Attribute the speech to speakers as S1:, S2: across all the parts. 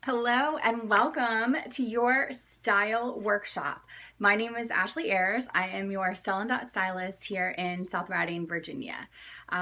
S1: Hello and welcome to your style workshop. My name is Ashley Ayres. I am your Stylist here in South Riding, Virginia.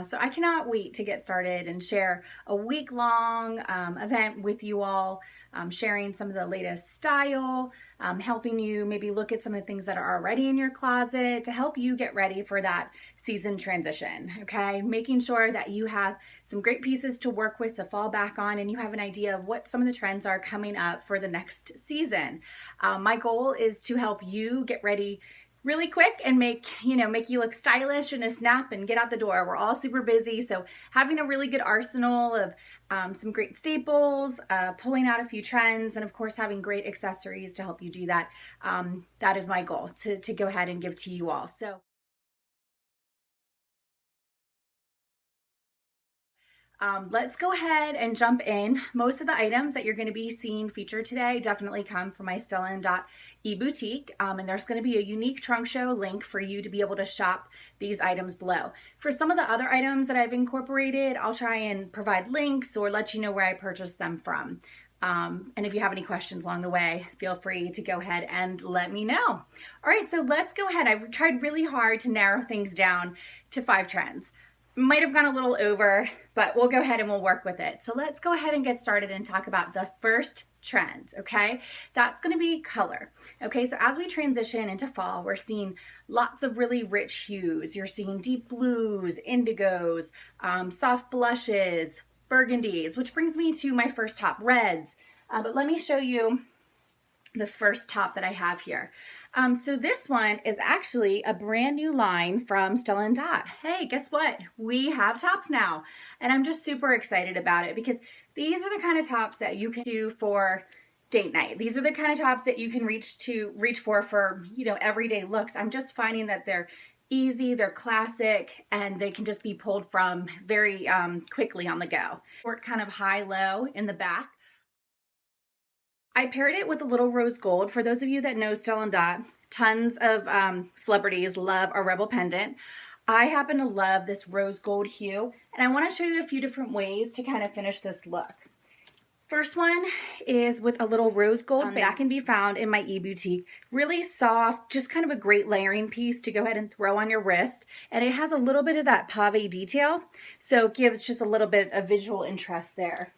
S1: So I cannot wait to get started and share a week-long event with you all, sharing some of the latest style, helping you maybe look at some of the things that are already in your closet to help you get ready for that season transition, okay? Making sure that you have some great pieces to work with to fall back on and you have an idea of what some of the trends are coming up for the next season. My goal is to help you get ready really quick and make you look stylish in a snap and get out the door. We're all super busy, so having a really good arsenal of some great staples, pulling out a few trends, and of course having great accessories to help you do that. That is my goal to go ahead and give to you all. So let's go ahead and jump in. Most of the items that you're going to be seeing featured today definitely come from my Stylist.eboutique, and there's going to be a unique trunk show link for you to be able to shop these items below. For some of the other items that I've incorporated, I'll try and provide links or let you know where I purchased them from. And if you have any questions along the way, feel free to go ahead and let me know. All right, so let's go ahead. I've tried really hard to narrow things down to 5 trends. Might have gone a little over, but we'll go ahead and we'll work with it. So let's go ahead and get started and talk about the first trend, okay? That's gonna be color. Okay, so as we transition into fall, we're seeing lots of really rich hues. You're seeing deep blues, indigos, soft blushes, burgundies, which brings me to my first top, reds. But let me show you the first top that I have here. So this one is actually a brand new line from Stella & Dot. Hey, guess what? We have tops now. And I'm just super excited about it because these are the kind of tops that you can do for date night. These are the kind of tops that you can reach for, everyday looks. I'm just finding that they're easy, they're classic, and they can just be pulled from very quickly on the go. Short kind of high-low in the back. I paired it with a little rose gold. For those of you that know Stella & Dot, tons of celebrities love a Rebel pendant. I happen to love this rose gold hue, and I want to show you a few different ways to kind of finish this look. First one is with a little rose gold that can be found in my e-boutique. Really soft, just kind of a great layering piece to go ahead and throw on your wrist. And it has a little bit of that pave detail, so it gives just a little bit of visual interest there.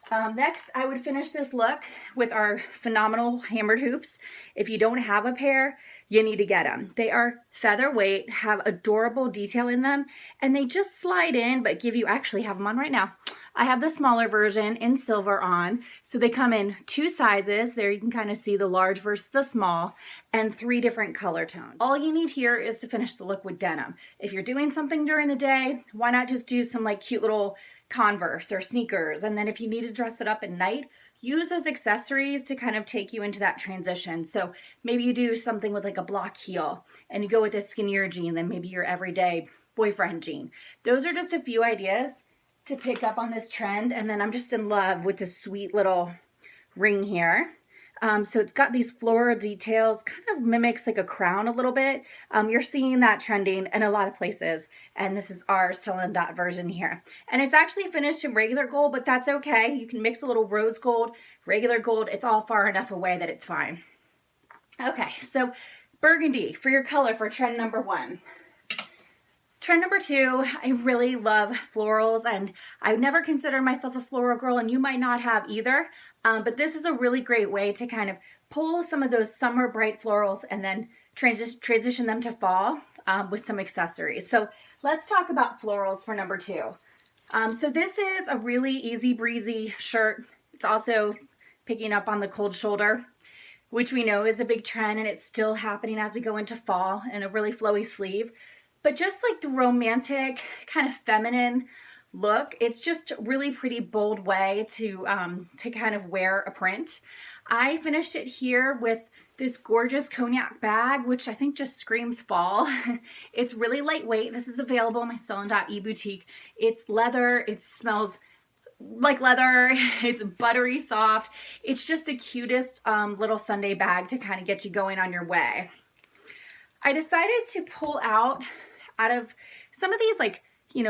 S1: Next, I would finish this look with our phenomenal hammered hoops. If you don't have a pair, you need to get them. They are featherweight, have adorable detail in them, and they just slide in, but actually have them on right now. I have the smaller version in silver on, so they come in 2 sizes. There you can kind of see the large versus the small, and 3 different color tones. All you need here is to finish the look with denim. If you're doing something during the day, why not just do some cute little Converse or sneakers, and then if you need to dress it up at night, use those accessories to kind of take you into that transition. So maybe you do something with a block heel and you go with a skinnier jean than maybe your everyday boyfriend jean. Those are just a few ideas to pick up on this trend, and then I'm just in love with this sweet little ring here. So it's got these floral details, kind of mimics a crown a little bit. You're seeing that trending in a lot of places, and this is our Stella & Dot version here. And it's actually finished in regular gold, but that's okay. You can mix a little rose gold, regular gold. It's all far enough away that it's fine. Okay, so burgundy for your color for trend number 1. Trend number 2, I really love florals, and I never consider myself a floral girl, and you might not have either, but this is a really great way to kind of pull some of those summer bright florals and then transition them to fall with some accessories. So let's talk about florals for number 2. So this is a really easy breezy shirt. It's also picking up on the cold shoulder, which we know is a big trend, and it's still happening as we go into fall, and a really flowy sleeve. But just the romantic, kind of feminine look, it's just a really pretty bold way to kind of wear a print. I finished it here with this gorgeous cognac bag, which I think just screams fall. It's really lightweight. This is available in my Stella & e-boutique. It's leather. It smells like leather. It's buttery soft. It's just the cutest little Sunday bag to kind of get you going on your way. I decided to pull out of some of these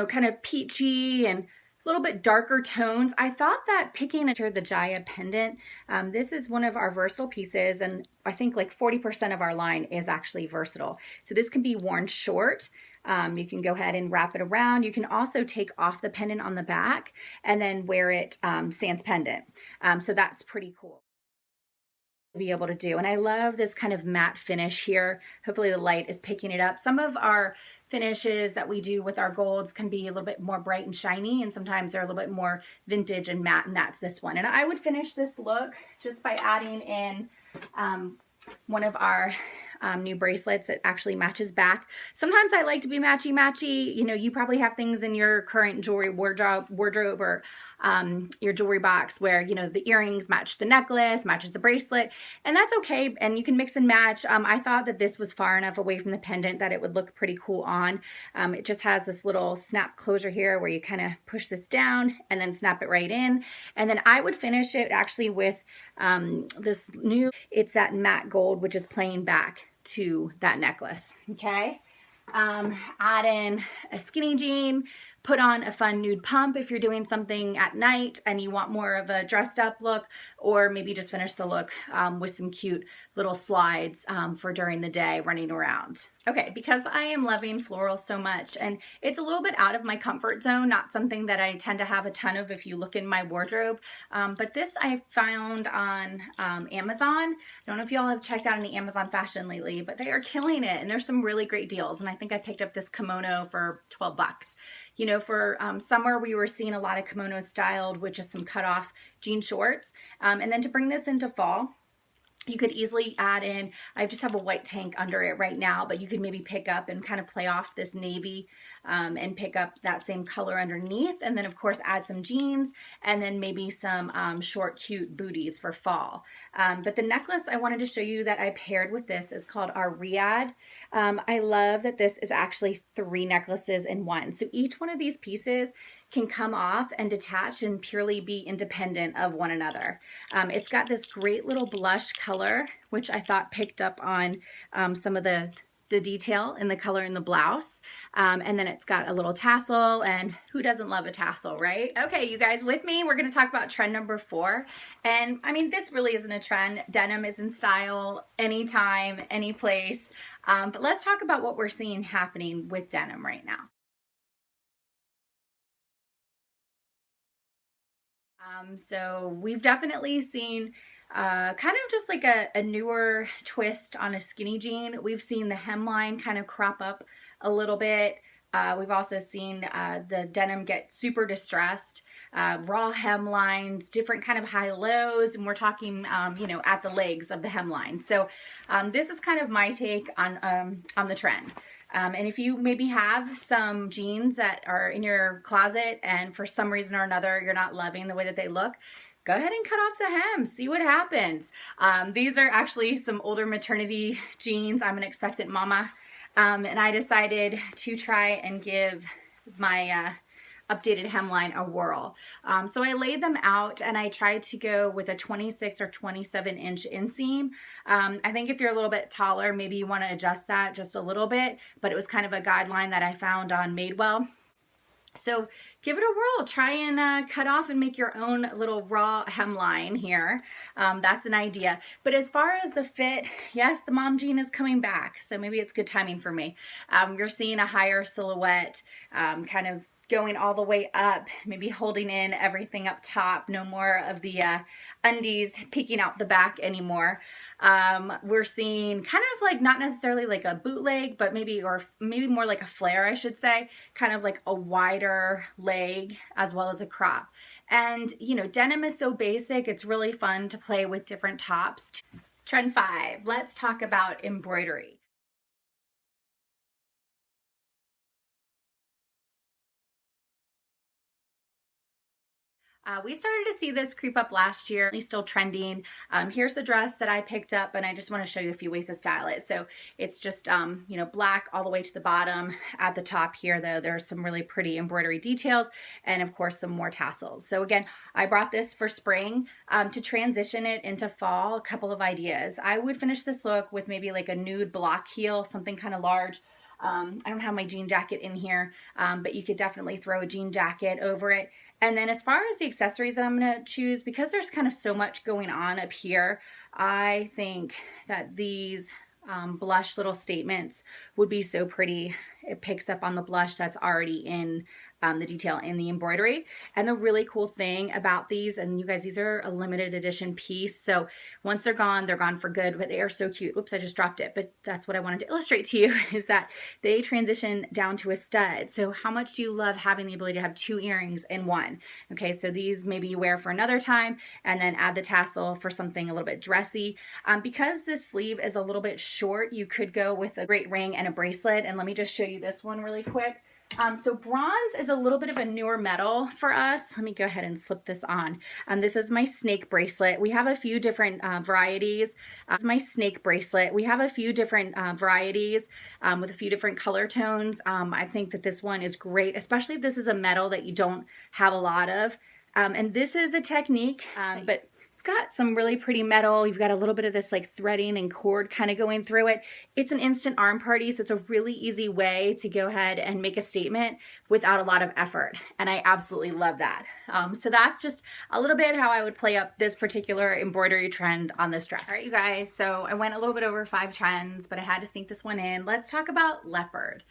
S1: kind of peachy and little bit darker tones. I thought that picking the Jaya pendant, this is one of our versatile pieces, and I think like 40% of our line is actually versatile. So this can be worn short. You can go ahead and wrap it around. You can also take off the pendant on the back and then wear it sans pendant. So that's pretty cool to be able to do. And I love this kind of matte finish here. Hopefully the light is picking it up. Some of our finishes that we do with our golds can be a little bit more bright and shiny, and sometimes they're a little bit more vintage and matte, and that's this one. And I would finish this look just by adding in one of our new bracelets that actually matches back. Sometimes I like to be matchy-matchy. You know, you probably have things in your current jewelry wardrobe or your jewelry box where, you know, the earrings match the necklace, matches the bracelet, and that's okay. And you can mix and match. I thought that this was far enough away from the pendant that it would look pretty cool on. It just has this little snap closure here where you kind of push this down and then snap it right in. And then I would finish it actually with this new, it's that matte gold, which is playing back to that necklace. Okay. Add in a skinny jean, put on a fun nude pump if you're doing something at night and you want more of a dressed up look, or maybe just finish the look with some cute little slides for during the day running around. Okay, because I am loving floral so much, and it's a little bit out of my comfort zone, not something that I tend to have a ton of if you look in my wardrobe, but this I found on Amazon. I don't know if y'all have checked out any Amazon fashion lately, but they are killing it, and there's some really great deals, and I think I picked up this kimono for 12 bucks. You know, for summer, we were seeing a lot of kimonos styled with just some cutoff jean shorts. And then to bring this into fall, you could easily add in, I just have a white tank under it right now, but you could maybe pick up and kind of play off this navy and pick up that same color underneath. And then of course add some jeans and then maybe some short, cute booties for fall. But the necklace I wanted to show you that I paired with this is called our Riad. I love that this is actually 3 necklaces in one. So each one of these pieces can come off and detach and purely be independent of one another. It's got this great little blush color, which I thought picked up on some of the detail in the color in the blouse. And then it's got a little tassel, and who doesn't love a tassel, right? Okay, you guys with me? We're gonna talk about trend number 4. And I mean, this really isn't a trend. Denim is in style anytime, any place. But let's talk about what we're seeing happening with denim right now. So we've definitely seen kind of just like a newer twist on a skinny jean. We've seen the hemline kind of crop up a little bit. We've also seen the denim get super distressed, raw hemlines, different kind of high-lows, and we're talking, you know, at the legs of the hemline. So this is kind of my take on the trend. And if you maybe have some jeans that are in your closet and for some reason or another you're not loving the way that they look, go ahead and cut off the hem, see what happens. These are actually some older maternity jeans. I'm an expectant mama, and I decided to try and give my updated hemline a whirl. So I laid them out and I tried to go with a 26 or 27 inch inseam. I think if you're a little bit taller, maybe you want to adjust that just a little bit, but it was kind of a guideline that I found on Madewell. So give it a whirl, try and cut off and make your own little raw hemline here. That's an idea. But as far as the fit, yes, the mom jean is coming back. So maybe it's good timing for me. You're seeing a higher silhouette, kind of going all the way up, maybe holding in everything up top, no more of the undies peeking out the back anymore. We're seeing kind of like, not necessarily like a bootleg, but maybe more like a flare, I should say, kind of like a wider leg as well as a crop. And you know, denim is so basic, it's really fun to play with different tops. Trend 5, let's talk about embroidery. We started to see this creep up last year, it's still trending. Here's a dress that I picked up, and I just want to show you a few ways to style it. So it's just, you know, black all the way to the bottom. At the top here, though, there's some really pretty embroidery details, and of course, some more tassels. So again, I brought this for spring. To transition it into fall, a couple of ideas. I would finish this look with maybe like a nude block heel, something kind of large. I don't have my jean jacket in here, but you could definitely throw a jean jacket over it. And then as far as the accessories that I'm gonna choose, because there's kind of so much going on up here, I think that these blush little statements would be so pretty. It picks up on the blush that's already in the detail in the embroidery. And the really cool thing about these, and you guys, these are a limited edition piece. So once they're gone for good, but they are so cute. Oops, I just dropped it, but that's what I wanted to illustrate to you is that they transition down to a stud. So how much do you love having the ability to have 2 earrings in one? Okay, so these maybe you wear for another time and then add the tassel for something a little bit dressy. Because this sleeve is a little bit short, you could go with a great ring and a bracelet. And let me just show you this one really quick. So bronze is a little bit of a newer metal for us. Let me go ahead and slip this on. This is my snake bracelet. We have a few different varieties. It's my snake bracelet. We have a few different varieties with a few different color tones. I think that this one is great, especially if this is a metal that you don't have a lot of. And this is the technique, but it's got some really pretty metal. You've got a little bit of this like threading and cord kind of going through it. It's an instant arm party, so it's a really easy way to go ahead and make a statement without a lot of effort. And I absolutely love that. So that's just a little bit how I would play up this particular embroidery trend on this dress. All right, you guys, so I went a little bit over 5 trends, but I had to sneak this one in. Let's talk about leopard.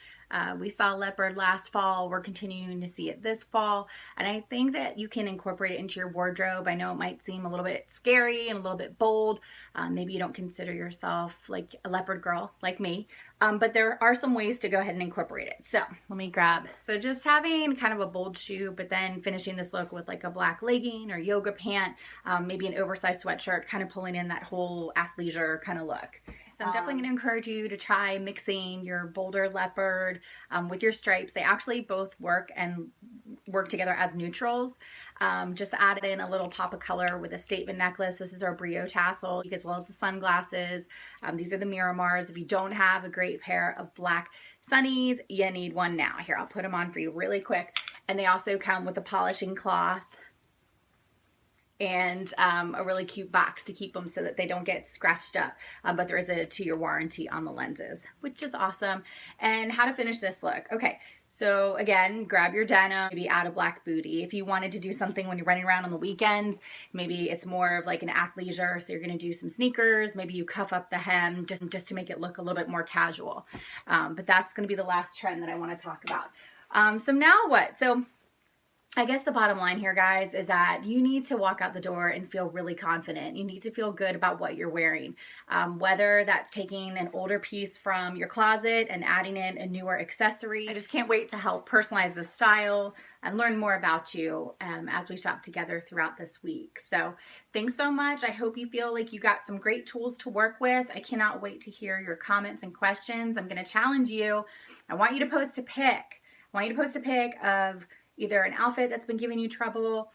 S1: We saw leopard last fall. We're continuing to see it this fall. And I think that you can incorporate it into your wardrobe. I know it might seem a little bit scary and a little bit bold. Maybe you don't consider yourself like a leopard girl like me. But there are some ways to go ahead and incorporate it. So let me grab. So just having kind of a bold shoe, but then finishing this look with like a black legging or yoga pant, maybe an oversized sweatshirt, kind of pulling in that whole athleisure kind of look. So I'm definitely going to encourage you to try mixing your bolder leopard with your stripes. They actually both work together as neutrals. Just add in a little pop of color with a statement necklace. This is our Brio tassel, as well as the sunglasses. These are the Miramars. If you don't have a great pair of black sunnies, you need one now. Here, I'll put them on for you really quick. And they also come with a polishing cloth and a really cute box to keep them so that they don't get scratched up. But there is a 2-year warranty on the lenses, which is awesome. And how to finish this look. Okay, so again, grab your denim, maybe add a black bootie. If you wanted to do something when you're running around on the weekends, maybe it's more of like an athleisure, so you're gonna do some sneakers, maybe you cuff up the hem just to make it look a little bit more casual. But that's gonna be the last trend that I wanna talk about. So now what? So I guess the bottom line here, guys, is that you need to walk out the door and feel really confident. You need to feel good about what you're wearing, whether that's taking an older piece from your closet and adding in a newer accessory. I just can't wait to help personalize the style and learn more about you as we shop together throughout this week. So thanks so much. I hope you feel like you got some great tools to work with. I cannot wait to hear your comments and questions. I'm going to challenge you. I want you to post a pic. Of either an outfit that's been giving you trouble,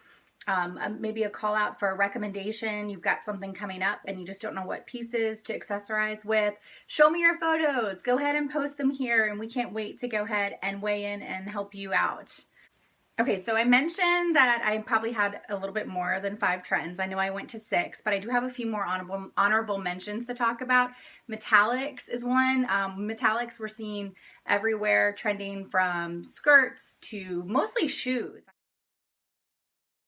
S1: maybe a call out for a recommendation. You've got something coming up and you just don't know what pieces to accessorize with. Show me your photos. Go ahead and post them here, and we can't wait to go ahead and weigh in and help you out. Okay, so I mentioned that I probably had a little bit more than 5 trends. I know I went to 6, but I do have a few more honorable mentions to talk about. Metallics is one. Metallics we're seeing everywhere, trending from skirts to mostly shoes.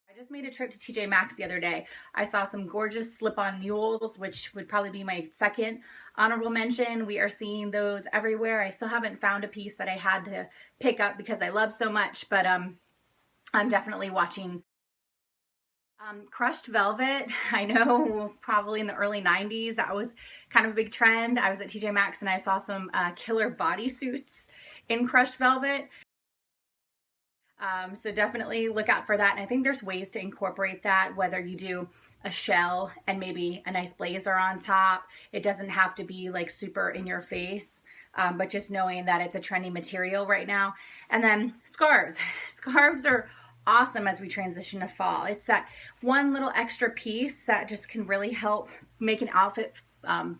S1: I just made a trip to TJ Maxx the other day. I saw some gorgeous slip-on mules, which would probably be my second honorable mention. We are seeing those everywhere. I still haven't found a piece that I had to pick up because I love so much, but I'm definitely watching. Crushed velvet, I know probably in the early 90s, that was kind of a big trend. I was at TJ Maxx and I saw some killer bodysuits in crushed velvet. So definitely look out for that. And I think there's ways to incorporate that, whether you do a shell and maybe a nice blazer on top. It doesn't have to be like super in your face. But just knowing that it's a trendy material right now. And then scarves. Scarves are awesome as we transition to fall. It's that one little extra piece that just can really help make an outfit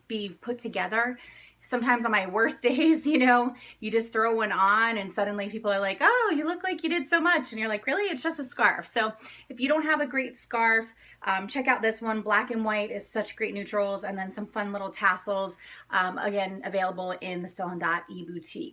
S1: be put together. Sometimes on my worst days, you just throw one on and suddenly people are like, oh, you look like you did so much. And you're like, really? It's just a scarf. So if you don't have a great scarf, check out this one. Black and white is such great neutrals, and then some fun little tassels, again, available in the Stylist.e boutique.